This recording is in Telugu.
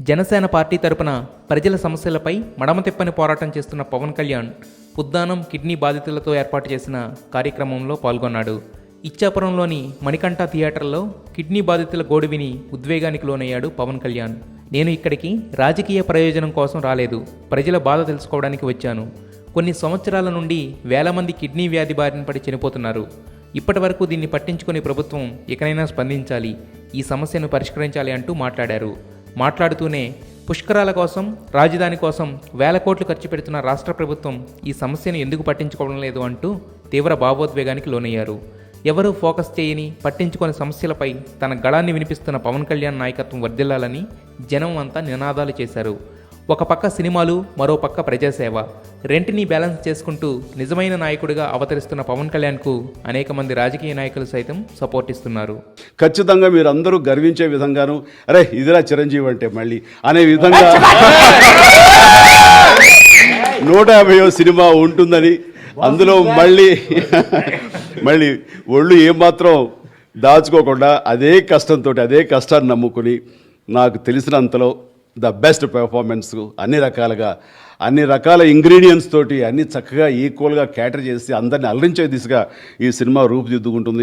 జనసేన పార్టీ తరపున ప్రజల సమస్యలపై మడమ తిప్పని పోరాటం చేస్తున్న పవన్ కళ్యాణ్ ఉద్దానం కిడ్నీ బాధితులతో ఏర్పాటు చేసిన కార్యక్రమంలో పాల్గొన్నాడు. ఇచ్చాపురంలోని మణికంఠ థియేటర్లో కిడ్నీ బాధితుల గోడు విని ఉద్వేగానికి లోనయ్యాడు పవన్ కళ్యాణ్. నేను ఇక్కడికి రాజకీయ ప్రయోజనం కోసం రాలేదు, ప్రజల బాధ తెలుసుకోవడానికి వచ్చాను. కొన్ని సంవత్సరాల నుండి వేల మంది కిడ్నీ వ్యాధి బారిన పడి చనిపోతున్నారు. ఇప్పటి వరకు దీన్ని పట్టించుకుని ప్రభుత్వం ఇకనైనా స్పందించాలి, ఈ సమస్యను పరిష్కరించాలి అంటూ మాట్లాడారు. మాట్లాడుతూనే పుష్కరాల కోసం, రాజధాని కోసం వేల కోట్లు ఖర్చు పెడుతున్న రాష్ట్ర ప్రభుత్వం ఈ సమస్యను ఎందుకు పట్టించుకోవడం లేదు అంటూ తీవ్ర భావోద్వేగానికి లోనయ్యారు. ఎవరూ ఫోకస్ చేయని, పట్టించుకొని సమస్యలపై తన గళాన్ని వినిపిస్తున్న పవన్ కళ్యాణ్ నాయకత్వం వర్ధిల్లాలని జనం అంతా నినాదాలు చేశారు. ఒక పక్క సినిమాలు, మరో పక్క ప్రజాసేవ, రెంటిని బ్యాలెన్స్ చేసుకుంటూ నిజమైన నాయకుడిగా అవతరిస్తున్న పవన్ కళ్యాణ్కు అనేక మంది రాజకీయ నాయకులు సైతం సపోర్ట్ ఇస్తున్నారు. ఖచ్చితంగా మీరు అందరూ గర్వించే విధంగాను, అరే ఇదిరా చిరంజీవి అంటే మళ్ళీ అనే విధంగా 150వ సినిమా ఉంటుందని, అందులో మళ్ళీ ఒళ్ళు ఏమాత్రం దాచుకోకుండా అదే కష్టంతో, అదే కష్టాన్ని నమ్ముకుని నాకు తెలిసినంతలో ద బెస్ట్ పెర్ఫార్మెన్స్ అన్ని రకాల ఇంగ్రీడియంట్స్ తోటి అన్ని చక్కగా ఈక్వల్గా క్యాటర్ చేసి అందరిని అలరించే దిశగా ఈ సినిమా రూపుదిద్దుకుంటుంది.